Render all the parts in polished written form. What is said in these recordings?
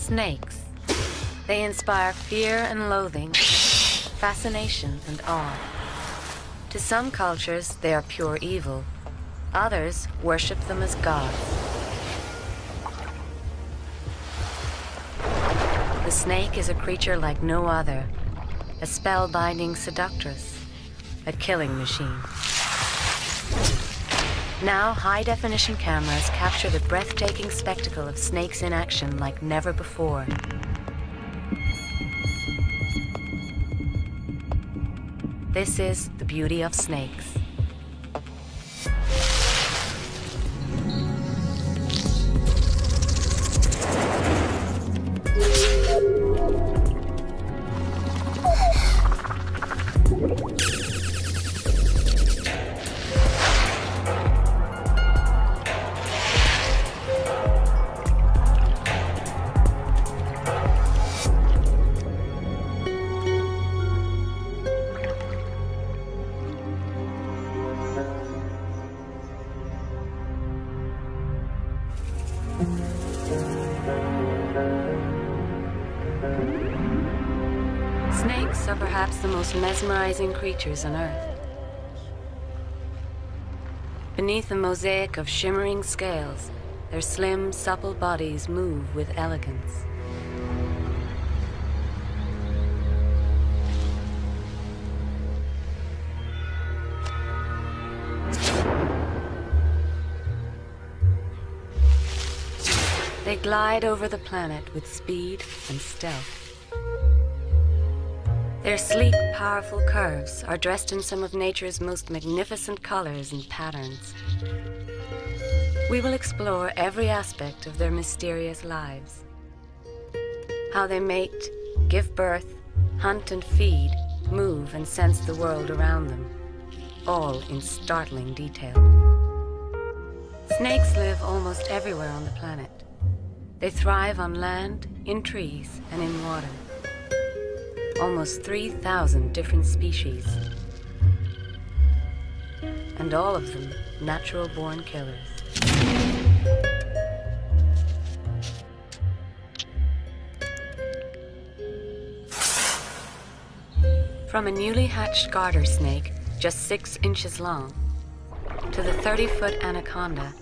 Snakes. They inspire fear and loathing, fascination and awe. To some cultures, they are pure evil. Others worship them as gods. The snake is a creature like no other, a spellbinding seductress, a killing machine. Now, high-definition cameras capture the breathtaking spectacle of snakes in action like never before. This is the beauty of snakes. Snakes are perhaps the most mesmerizing creatures on Earth. Beneath a mosaic of shimmering scales, their slim, supple bodies move with elegance. They glide over the planet with speed and stealth. Their sleek, powerful curves are dressed in some of nature's most magnificent colors and patterns. We will explore every aspect of their mysterious lives. How they mate, give birth, hunt and feed, move and sense the world around them, all in startling detail. Snakes live almost everywhere on the planet. They thrive on land, in trees, and in water. Almost 3,000 different species. And all of them natural-born killers. From a newly hatched garter snake, just 6 inches long, to the 30-foot anaconda,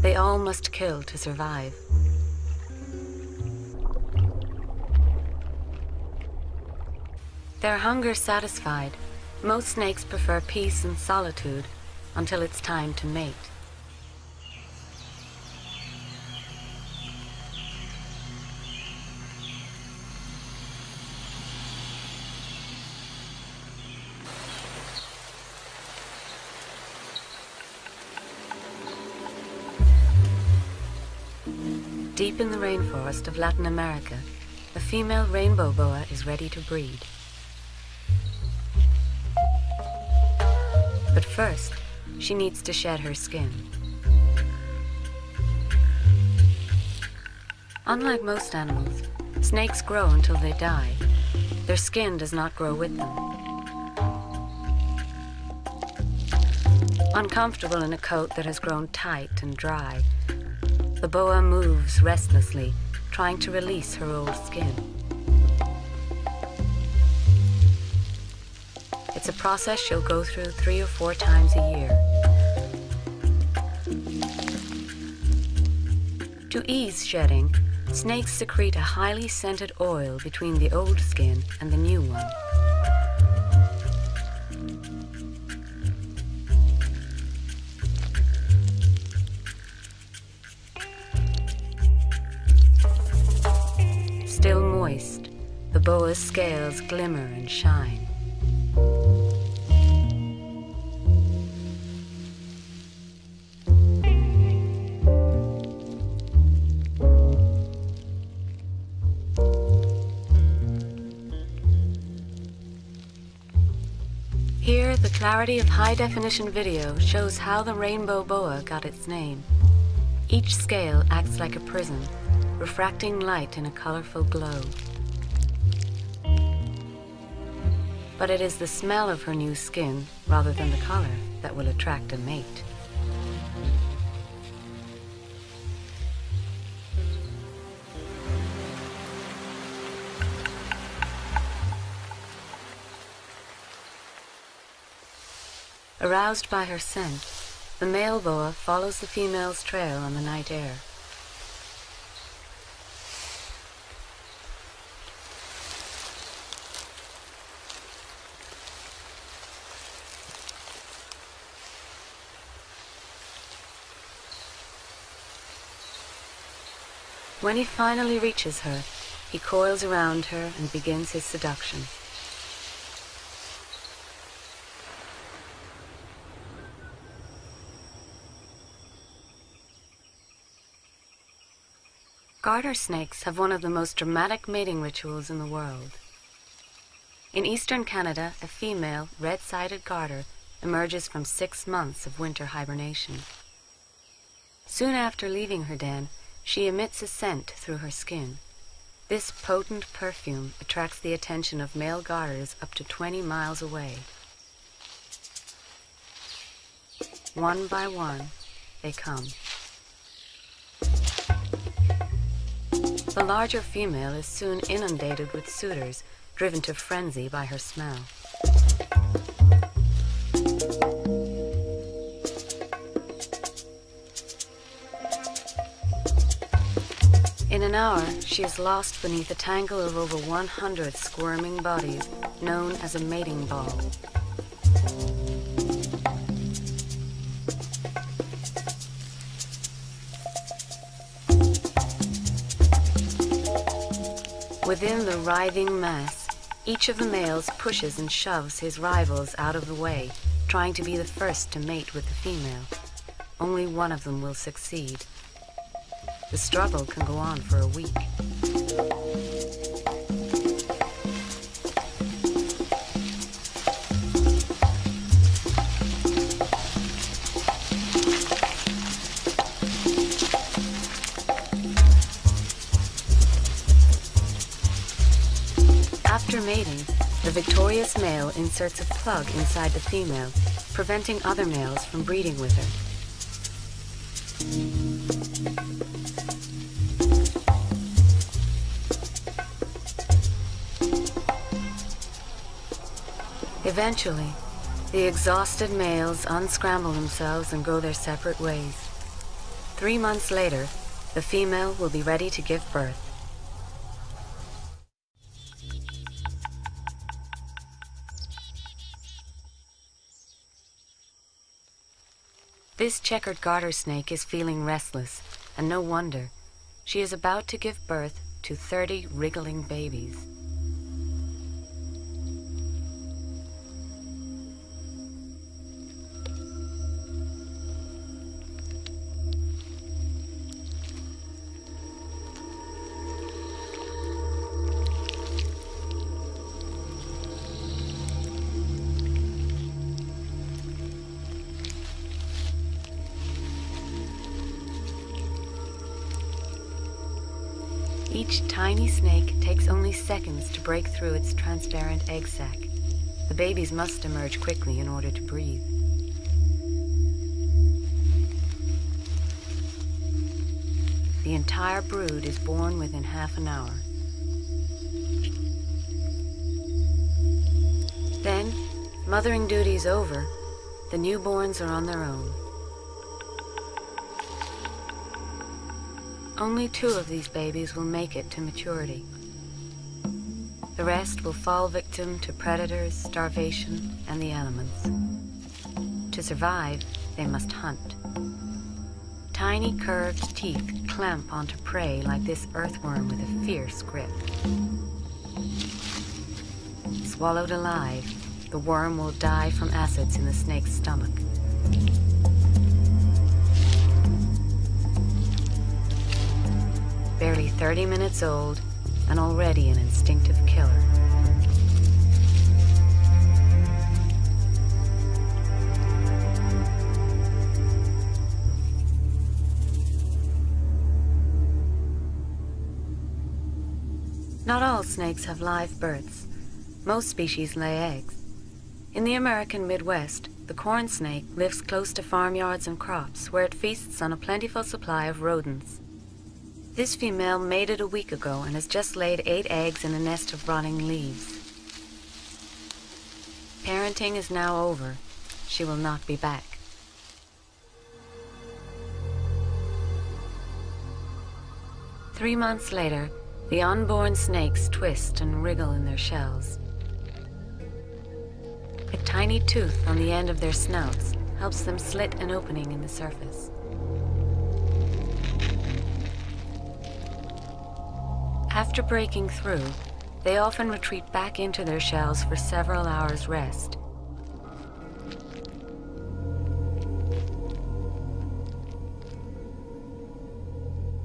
they all must kill to survive. Their hunger satisfied, most snakes prefer peace and solitude until it's time to mate. Deep in the rainforest of Latin America, a female rainbow boa is ready to breed. But first, she needs to shed her skin. Unlike most animals, snakes grow until they die. Their skin does not grow with them. Uncomfortable in a coat that has grown tight and dry, the boa moves restlessly, trying to release her old skin. It's a process she'll go through 3 or 4 times a year. To ease shedding, snakes secrete a highly scented oil between the old skin and the new one. Still moist, the boa's scales glimmer and shine. Here, the clarity of high-definition video shows how the rainbow boa got its name. Each scale acts like a prism, refracting light in a colorful glow. But it is the smell of her new skin, rather than the color, that will attract a mate. Aroused by her scent, the male boa follows the female's trail on the night air. When he finally reaches her, he coils around her and begins his seduction. Garter snakes have one of the most dramatic mating rituals in the world. In eastern Canada, a female red-sided garter emerges from 6 months of winter hibernation. Soon after leaving her den, she emits a scent through her skin. This potent perfume attracts the attention of male garters up to 20 miles away. One by one, they come. The larger female is soon inundated with suitors, driven to frenzy by her smell. In an hour, she is lost beneath a tangle of over 100 squirming bodies, known as a mating ball. Within the writhing mass, each of the males pushes and shoves his rivals out of the way, trying to be the first to mate with the female. Only one of them will succeed. The struggle can go on for a week. After mating, the victorious male inserts a plug inside the female, preventing other males from breeding with her. Eventually, the exhausted males unscramble themselves and go their separate ways. 3 months later, the female will be ready to give birth. This checkered garter snake is feeling restless, and no wonder. She is about to give birth to 30 wriggling babies. Each tiny snake takes only seconds to break through its transparent egg sac. The babies must emerge quickly in order to breathe. The entire brood is born within half an hour. Then, mothering duties over, the newborns are on their own. Only 2 of these babies will make it to maturity. The rest will fall victim to predators, starvation, and the elements. To survive, they must hunt. Tiny curved teeth clamp onto prey like this earthworm with a fierce grip. Swallowed alive, the worm will die from acids in the snake's stomach. Barely 30 minutes old, and already an instinctive killer. Not all snakes have live births. Most species lay eggs. In the American Midwest, the corn snake lives close to farmyards and crops, where it feasts on a plentiful supply of rodents. This female mated a week ago and has just laid 8 eggs in a nest of rotting leaves. Parenting is now over, she will not be back. Three months later, the unborn snakes twist and wriggle in their shells. A tiny tooth on the end of their snouts helps them slit an opening in the surface. After breaking through, they often retreat back into their shells for several hours' rest.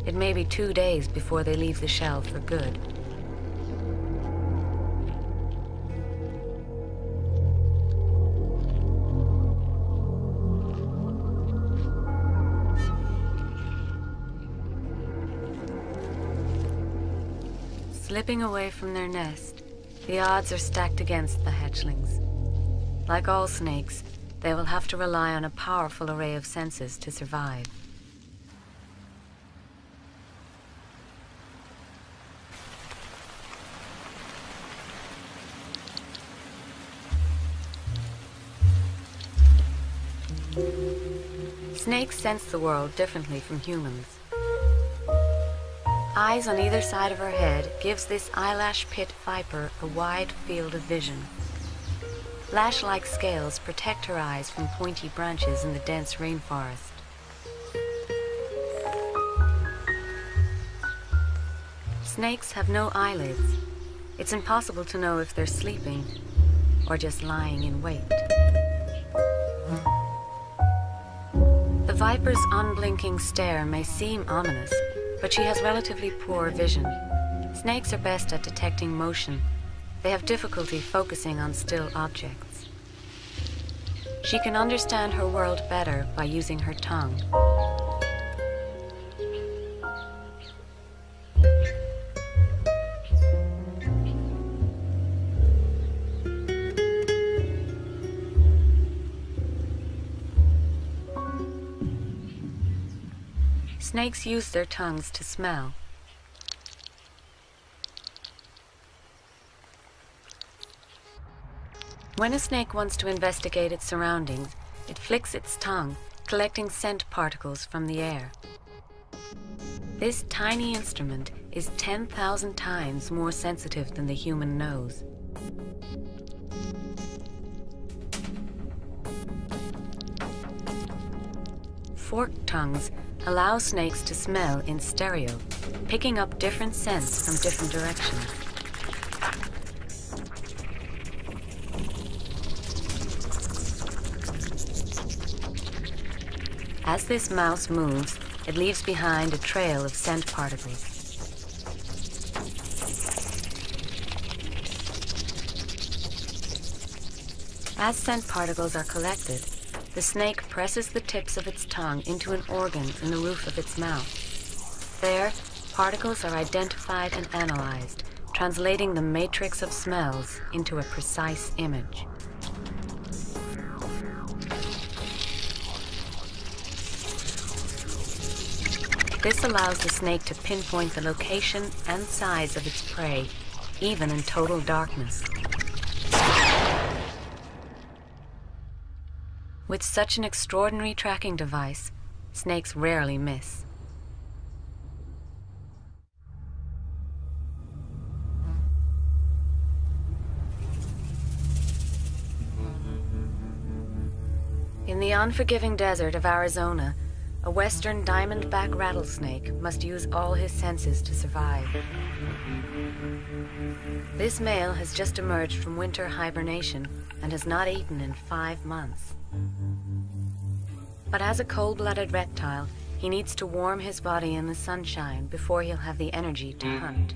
It may be 2 days before they leave the shell for good. Slipping away from their nest, the odds are stacked against the hatchlings. Like all snakes, they will have to rely on a powerful array of senses to survive. Snakes sense the world differently from humans. Eyes on either side of her head gives this eyelash pit viper a wide field of vision. Lash-like scales protect her eyes from pointy branches in the dense rainforest. Snakes have no eyelids. It's impossible to know if they're sleeping or just lying in wait. The viper's unblinking stare may seem ominous, but she has relatively poor vision. Snakes are best at detecting motion. They have difficulty focusing on still objects. She can understand her world better by using her tongue. Snakes use their tongues to smell. When a snake wants to investigate its surroundings, it flicks its tongue, collecting scent particles from the air. This tiny instrument is 10,000 times more sensitive than the human nose. Forked tongues allow snakes to smell in stereo, picking up different scents from different directions. As this mouse moves, it leaves behind a trail of scent particles. As scent particles are collected, the snake presses the tips of its tongue into an organ in the roof of its mouth. There, particles are identified and analyzed, translating the matrix of smells into a precise image. This allows the snake to pinpoint the location and size of its prey, even in total darkness. With such an extraordinary tracking device, snakes rarely miss. In the unforgiving desert of Arizona, a western diamondback rattlesnake must use all his senses to survive. This male has just emerged from winter hibernation and has not eaten in 5 months. But as a cold-blooded reptile, he needs to warm his body in the sunshine before he'll have the energy to hunt.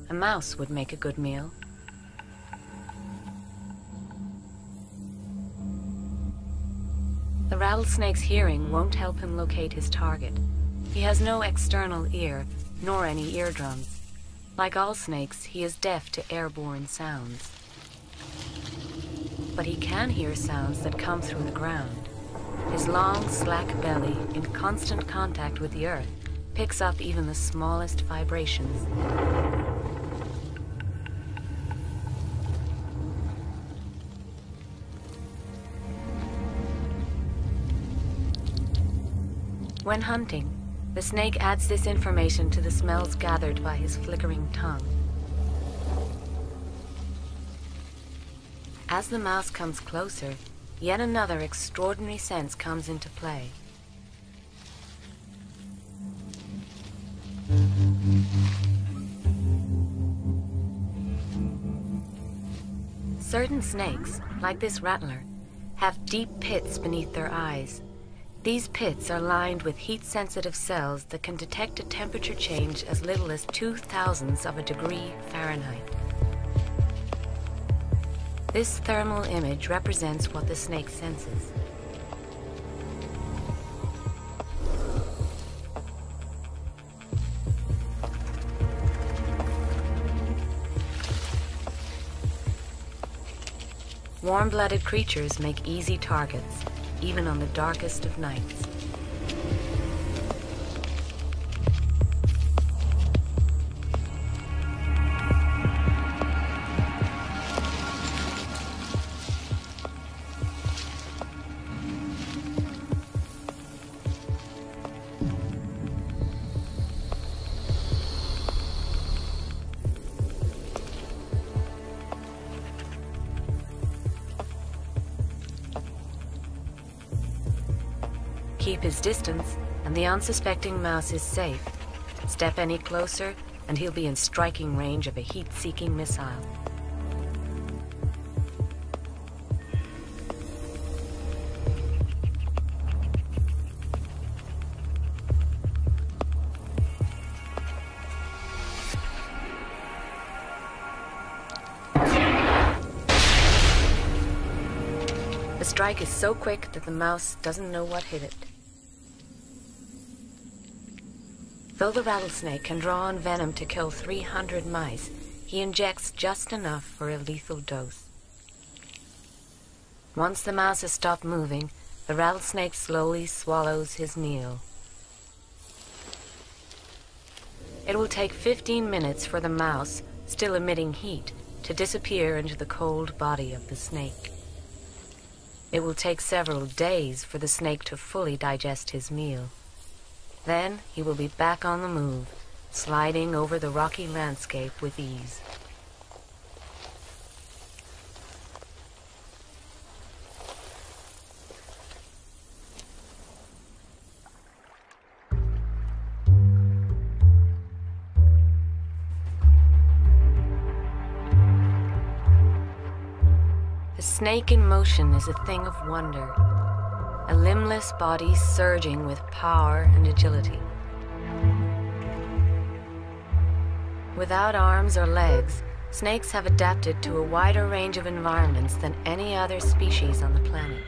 A mouse would make a good meal. The rattlesnake's hearing won't help him locate his target. He has no external ear, nor any eardrums. Like all snakes, he is deaf to airborne sounds. But he can hear sounds that come through the ground. His long, slack belly, in constant contact with the earth, picks up even the smallest vibrations. When hunting, the snake adds this information to the smells gathered by his flickering tongue. As the mouse comes closer, yet another extraordinary sense comes into play. Certain snakes, like this rattler, have deep pits beneath their eyes. These pits are lined with heat-sensitive cells that can detect a temperature change as little as 0.002 of a degree Fahrenheit. This thermal image represents what the snake senses. Warm-blooded creatures make easy targets, even on the darkest of nights. Keep his distance, and the unsuspecting mouse is safe. Step any closer, and he'll be in striking range of a heat-seeking missile. The strike is so quick that the mouse doesn't know what hit it. Though the rattlesnake can draw on venom to kill 300 mice, he injects just enough for a lethal dose. Once the mouse has stopped moving, the rattlesnake slowly swallows his meal. It will take 15 minutes for the mouse, still emitting heat, to disappear into the cold body of the snake. It will take several days for the snake to fully digest his meal. Then he will be back on the move, sliding over the rocky landscape with ease. The snake in motion is a thing of wonder. A limbless body surging with power and agility. Without arms or legs, snakes have adapted to a wider range of environments than any other species on the planet.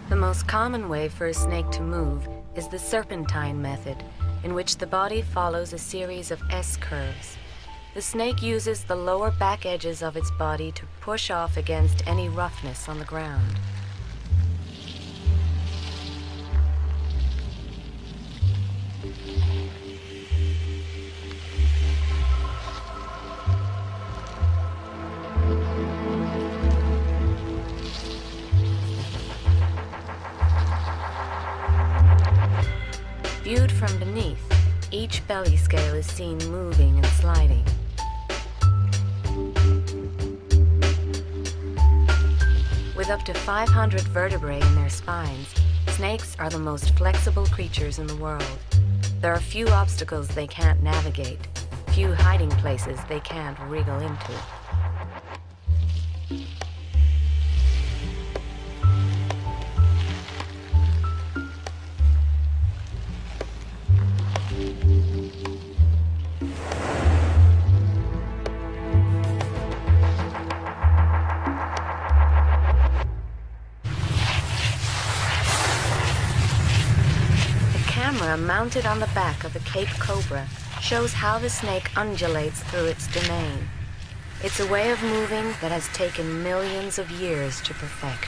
The most common way for a snake to move is the serpentine method, in which the body follows a series of S-curves. The snake uses the lower back edges of its body to push off against any roughness on the ground. Viewed from beneath, each belly scale is seen moving and sliding. With up to 500 vertebrae in their spines, snakes are the most flexible creatures in the world. There are few obstacles they can't navigate, few hiding places they can't wriggle into. Mounted on the back of the Cape Cobra shows how the snake undulates through its domain. It's a way of moving that has taken millions of years to perfect.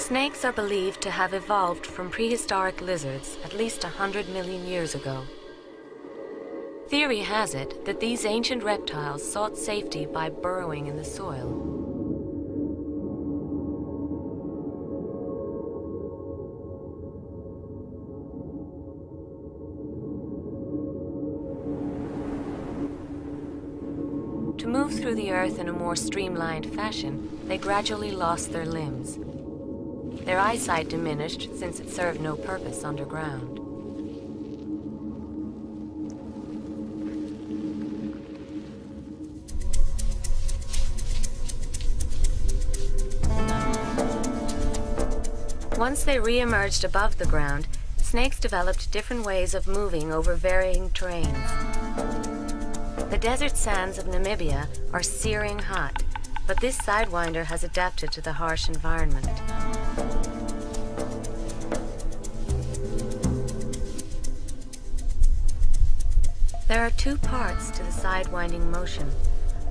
Snakes are believed to have evolved from prehistoric lizards at least 100 million years ago. Theory has it that these ancient reptiles sought safety by burrowing in the soil. To move through the earth in a more streamlined fashion, they gradually lost their limbs. Their eyesight diminished since it served no purpose underground. Once they re-emerged above the ground, snakes developed different ways of moving over varying terrains. The desert sands of Namibia are searing hot, but this sidewinder has adapted to the harsh environment. There are two parts to the sidewinding motion.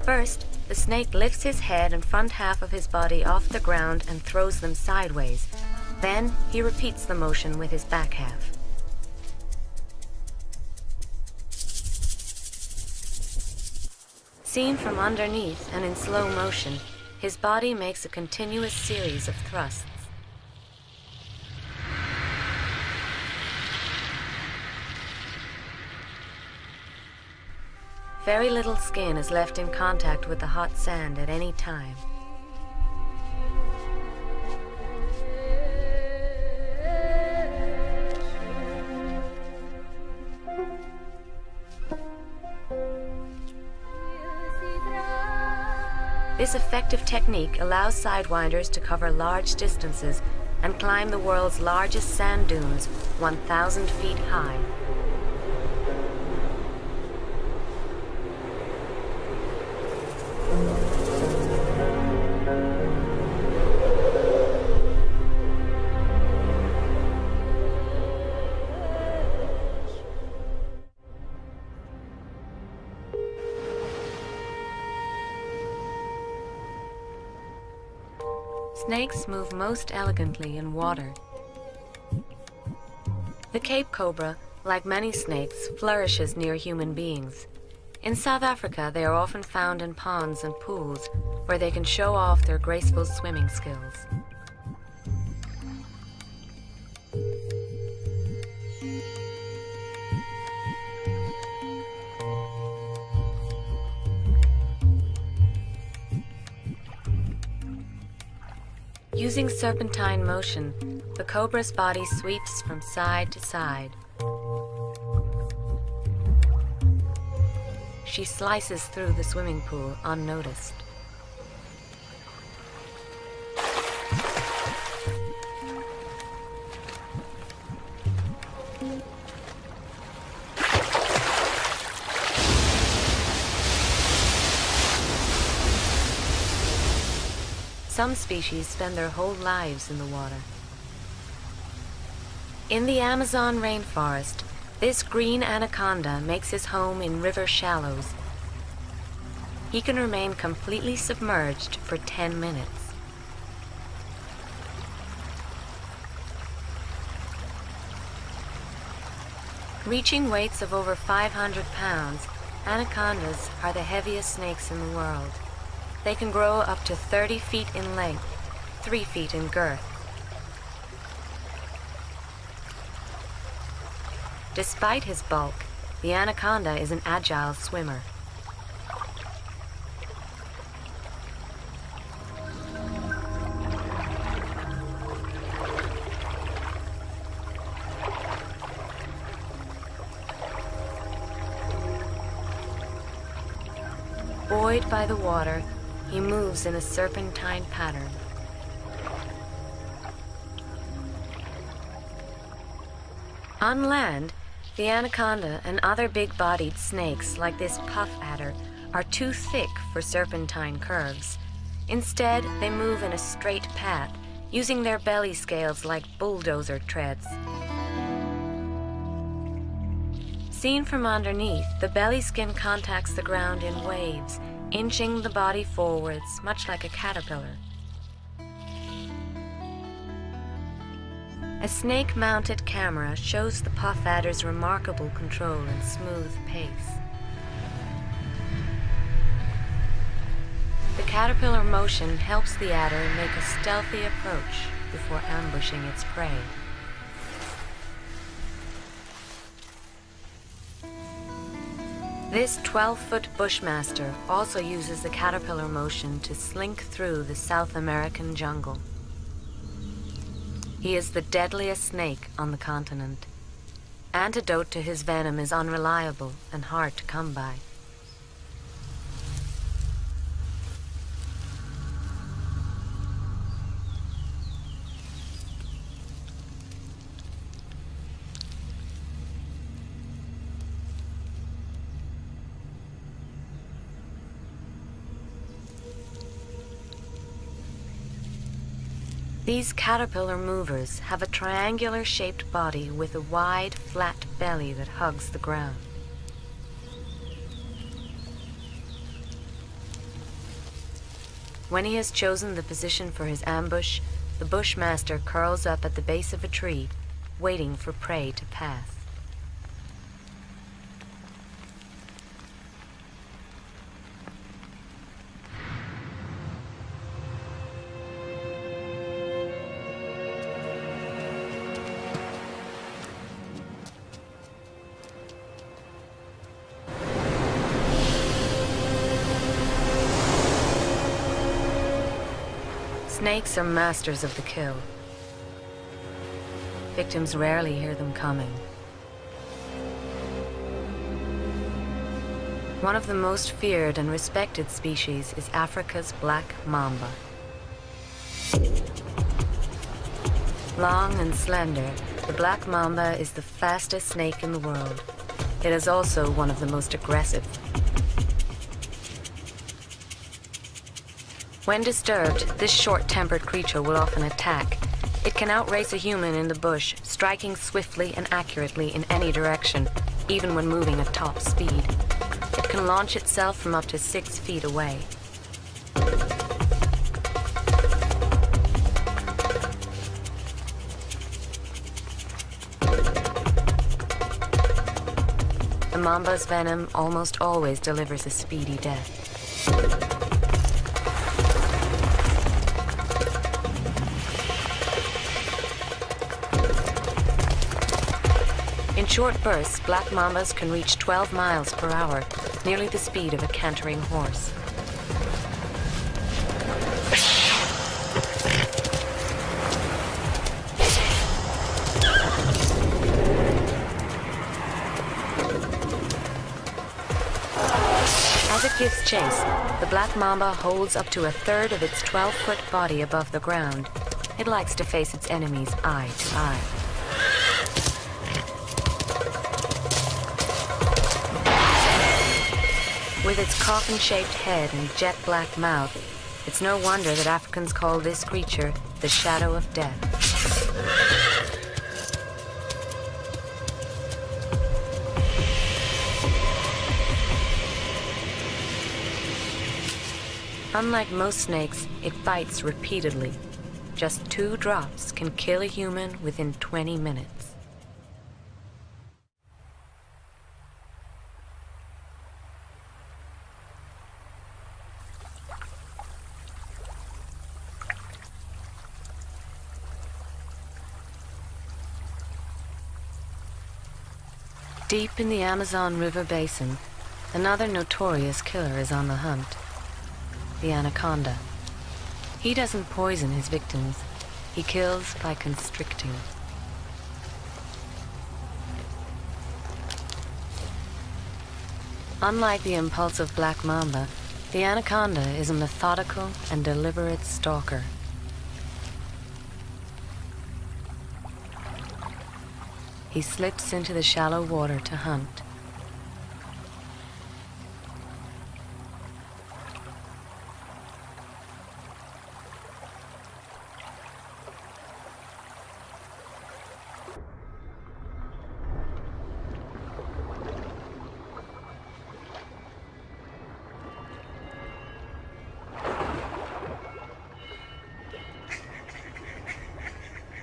First, the snake lifts his head and front half of his body off the ground and throws them sideways. Then, he repeats the motion with his back half. Seen from underneath and in slow motion, his body makes a continuous series of thrusts. Very little skin is left in contact with the hot sand at any time. This effective technique allows sidewinders to cover large distances and climb the world's largest sand dunes, 1,000 feet high. Snakes move most elegantly in water. The Cape cobra, like many snakes, flourishes near human beings. In South Africa, they are often found in ponds and pools, where they can show off their graceful swimming skills. Using serpentine motion, the cobra's body sweeps from side to side. She slices through the swimming pool unnoticed. Some species spend their whole lives in the water. In the Amazon rainforest, this green anaconda makes his home in river shallows. He can remain completely submerged for 10 minutes. Reaching weights of over 500 pounds, anacondas are the heaviest snakes in the world. They can grow up to 30 feet in length, 3 feet in girth. Despite his bulk, the anaconda is an agile swimmer. Buoyed by the water, he moves in a serpentine pattern. On land, the anaconda and other big-bodied snakes like this puff adder are too thick for serpentine curves. Instead, they move in a straight path, using their belly scales like bulldozer treads. Seen from underneath, the belly skin contacts the ground in waves, inching the body forwards, much like a caterpillar. A snake-mounted camera shows the puff adder's remarkable control and smooth pace. The caterpillar motion helps the adder make a stealthy approach before ambushing its prey. This 12-foot bushmaster also uses the caterpillar motion to slink through the South American jungle. He is the deadliest snake on the continent. Antidote to his venom is unreliable and hard to come by. These caterpillar movers have a triangular-shaped body with a wide, flat belly that hugs the ground. When he has chosen the position for his ambush, the bushmaster curls up at the base of a tree, waiting for prey to pass. Snakes are masters of the kill. Victims rarely hear them coming. One of the most feared and respected species is Africa's black mamba. Long and slender, the black mamba is the fastest snake in the world. It is also one of the most aggressive. When disturbed, this short-tempered creature will often attack. It can outrace a human in the bush, striking swiftly and accurately in any direction, even when moving at top speed. It can launch itself from up to 6 feet away. The mamba's venom almost always delivers a speedy death. In short bursts, black mambas can reach 12 miles per hour, nearly the speed of a cantering horse. As it gives chase, the black mamba holds up to a third of its 12-foot body above the ground. It likes to face its enemies eye to eye. With its coffin-shaped head and jet-black mouth, it's no wonder that Africans call this creature the shadow of death. Unlike most snakes, it bites repeatedly. Just 2 drops can kill a human within 20 minutes. Deep in the Amazon River basin, another notorious killer is on the hunt. The anaconda. He doesn't poison his victims. He kills by constricting. Unlike the impulsive black mamba, the anaconda is a methodical and deliberate stalker. He slips into the shallow water to hunt.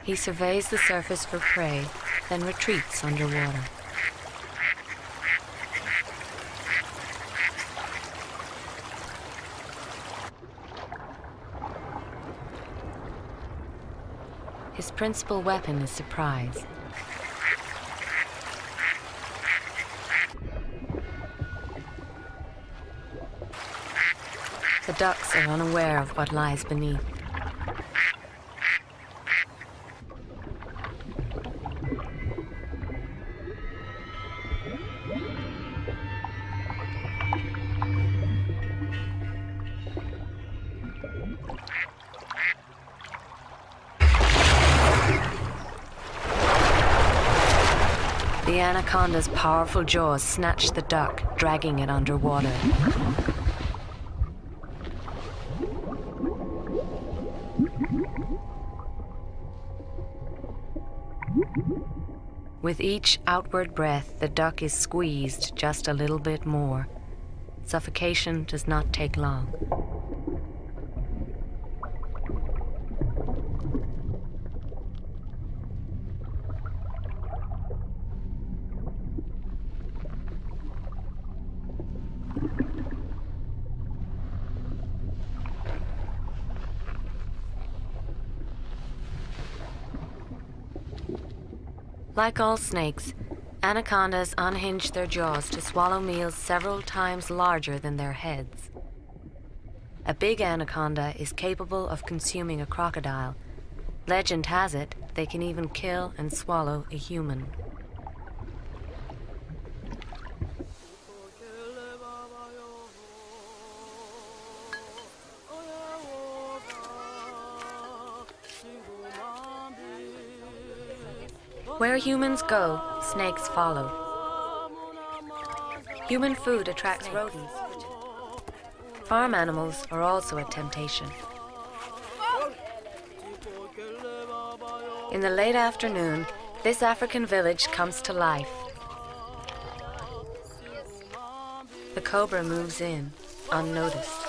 He surveys the surface for prey, then retreats underwater. His principal weapon is surprise. The ducks are unaware of what lies beneath. The anaconda's powerful jaws snatch the duck, dragging it underwater. With each outward breath, the duck is squeezed just a little bit more. Suffocation does not take long. Like all snakes, anacondas unhinge their jaws to swallow meals several times larger than their heads. A big anaconda is capable of consuming a crocodile. Legend has it they can even kill and swallow a human. Where humans go, snakes follow. Human food attracts rodents. Farm animals are also a temptation. In the late afternoon, this African village comes to life. The cobra moves in, unnoticed.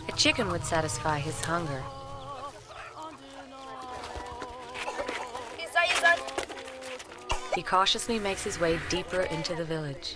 A chicken would satisfy his hunger. He cautiously makes his way deeper into the village.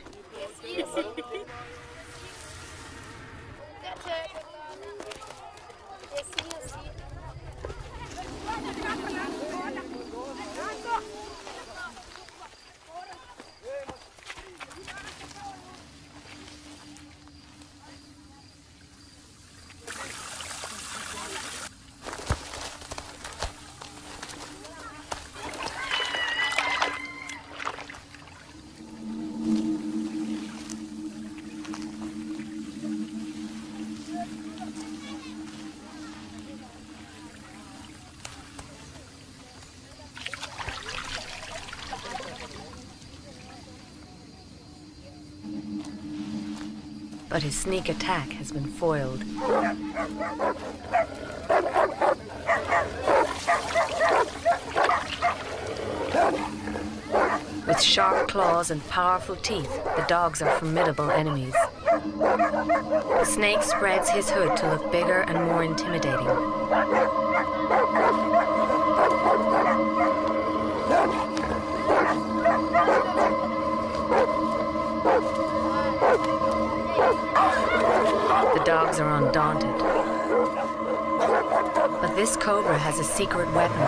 But his sneak attack has been foiled. With sharp claws and powerful teeth, the dogs are formidable enemies. The snake spreads his hood to look bigger and more intimidating. The dogs are undaunted. But this cobra has a secret weapon.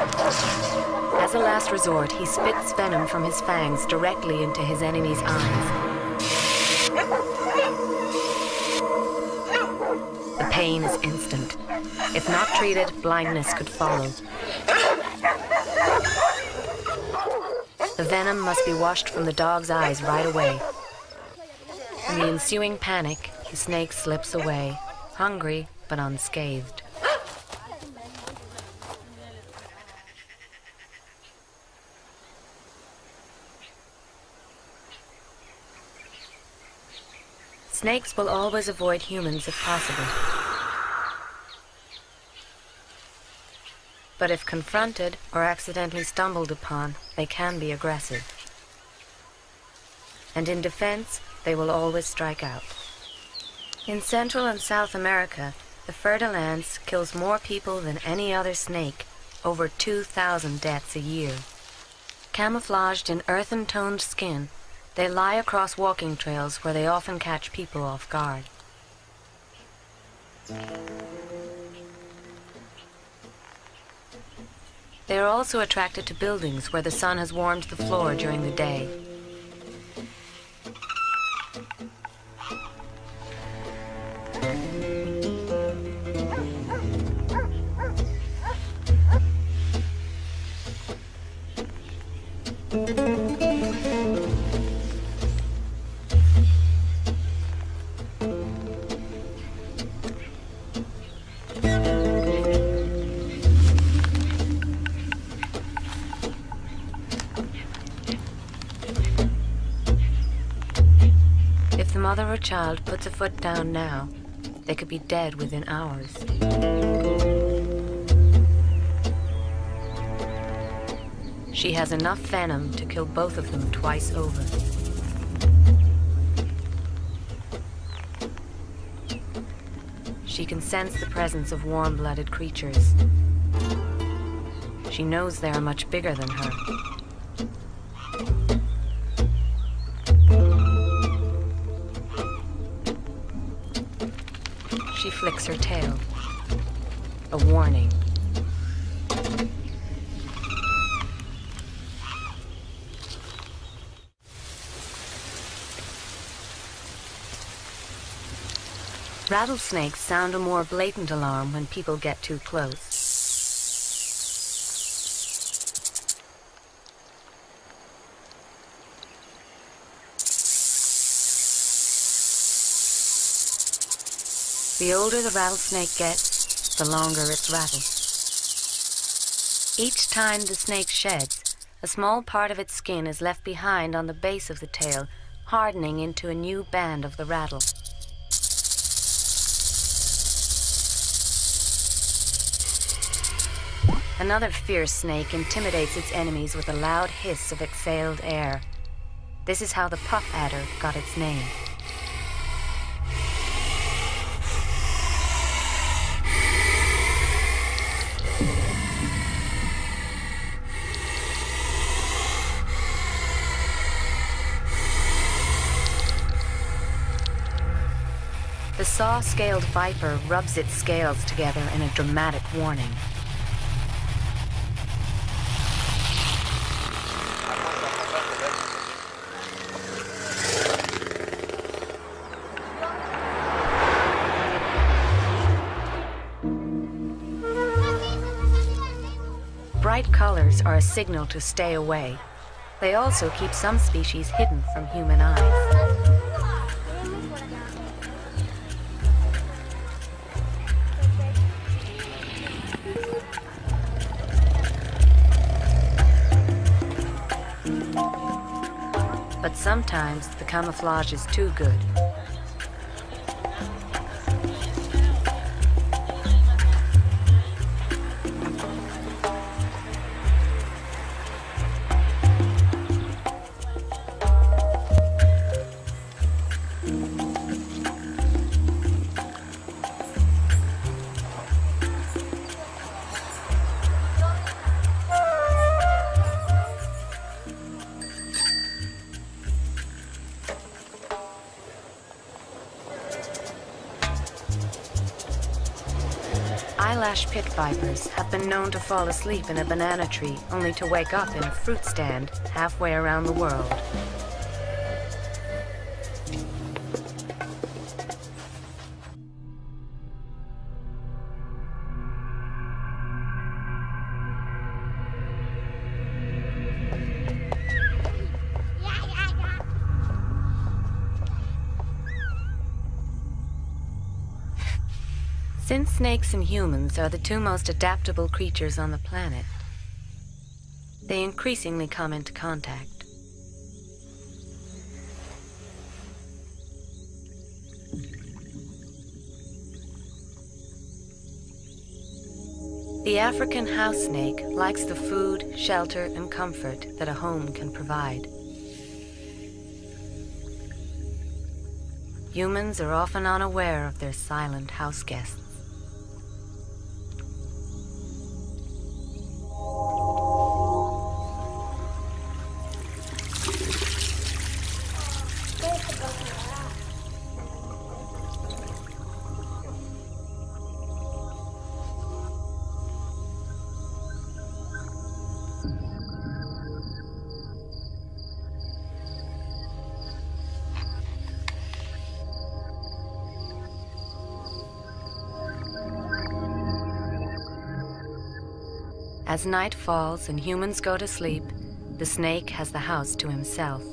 As a last resort, he spits venom from his fangs directly into his enemy's eyes. The pain is instant. If not treated, blindness could follow. The venom must be washed from the dog's eyes right away. In the ensuing panic, the snake slips away, hungry but unscathed. Snakes will always avoid humans if possible. But if confronted or accidentally stumbled upon, they can be aggressive. And in defense, they will always strike out. In Central and South America, the fer-de-lance kills more people than any other snake, over 2,000 deaths a year. Camouflaged in earthen-toned skin, they lie across walking trails where they often catch people off guard. They are also attracted to buildings where the sun has warmed the floor during the day. If the mother or child puts a foot down now, they could be dead within hours. She has enough venom to kill both of them twice over. She can sense the presence of warm-blooded creatures. She knows they are much bigger than her. She flicks her tail. A warning. Rattlesnakes sound a more blatant alarm when people get too close. The older the rattlesnake gets, the longer its rattle. Each time the snake sheds, a small part of its skin is left behind on the base of the tail, hardening into a new band of the rattle. Another fierce snake intimidates its enemies with a loud hiss of exhaled air. This is how the puff adder got its name. The saw-scaled viper rubs its scales together in a dramatic warning. Bright colors are a signal to stay away. They also keep some species hidden from human eyes. But sometimes the camouflage is too good. Eyelash pit vipers have been known to fall asleep in a banana tree only to wake up in a fruit stand halfway around the world. Since snakes and humans are the two most adaptable creatures on the planet, they increasingly come into contact. The African house snake likes the food, shelter, and comfort that a home can provide. Humans are often unaware of their silent house guests. As night falls and humans go to sleep, the snake has the house to himself.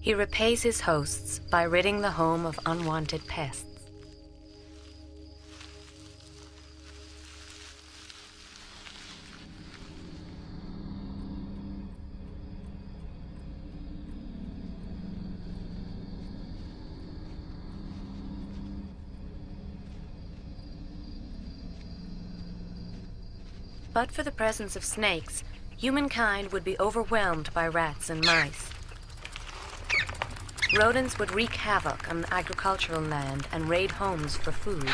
He repays his hosts by ridding the home of unwanted pests. But for the presence of snakes, humankind would be overwhelmed by rats and mice. Rodents would wreak havoc on agricultural land and raid homes for food.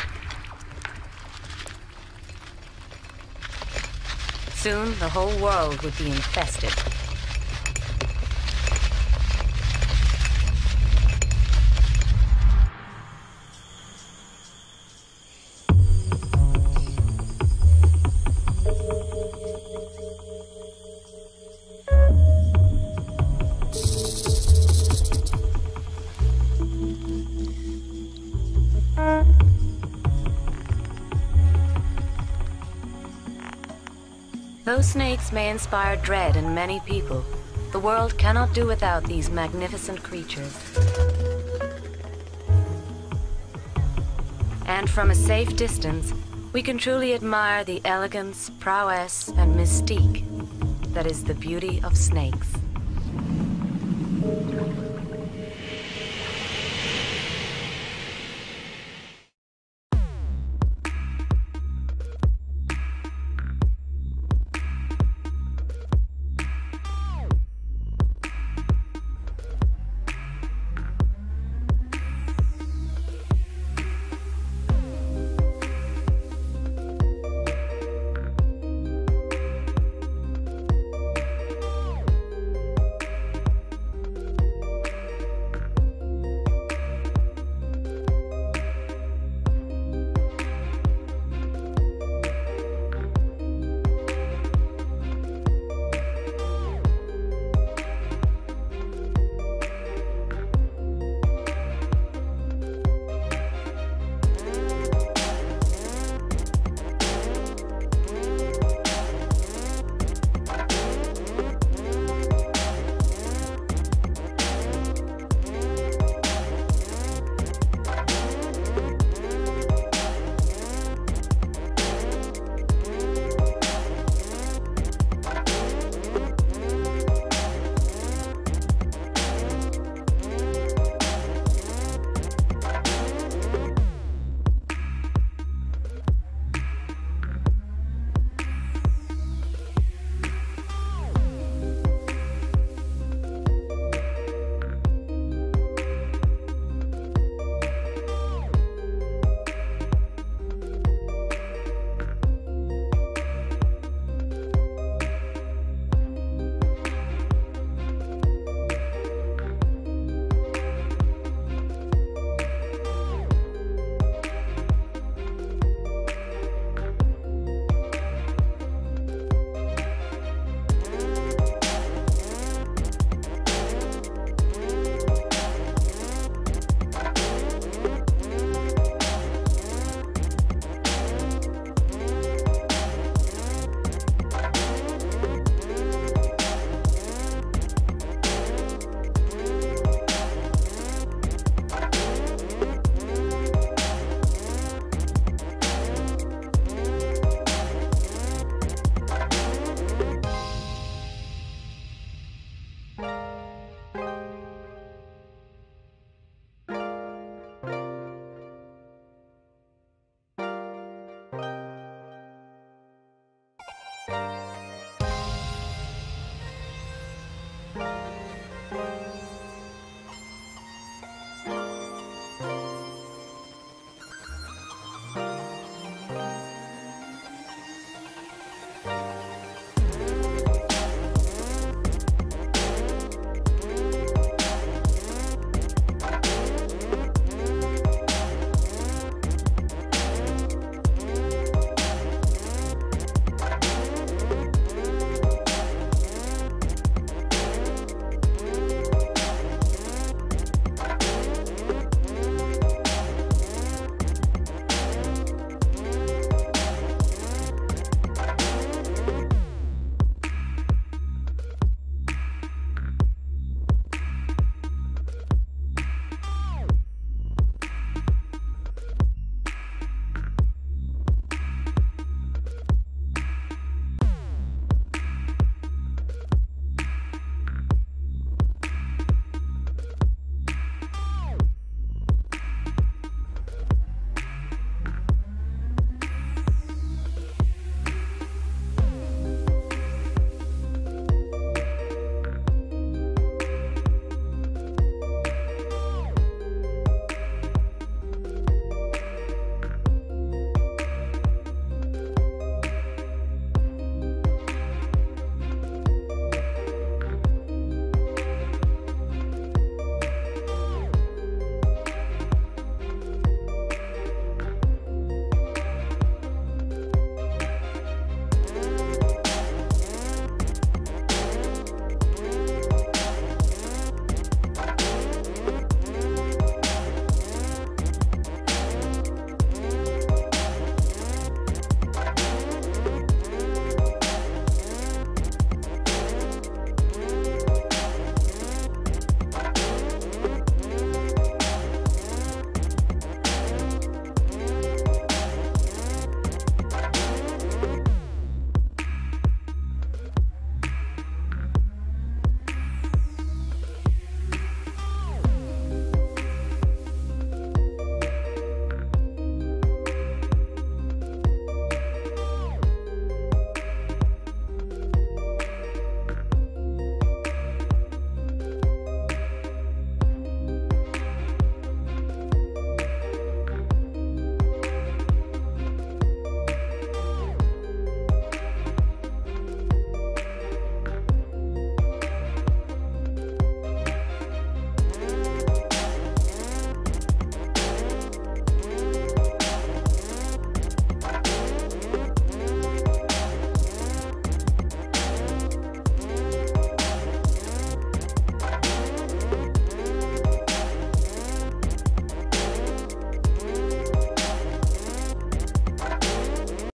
Soon, the whole world would be infested. Though snakes may inspire dread in many people, the world cannot do without these magnificent creatures. And from a safe distance, we can truly admire the elegance, prowess, and mystique that is the beauty of snakes.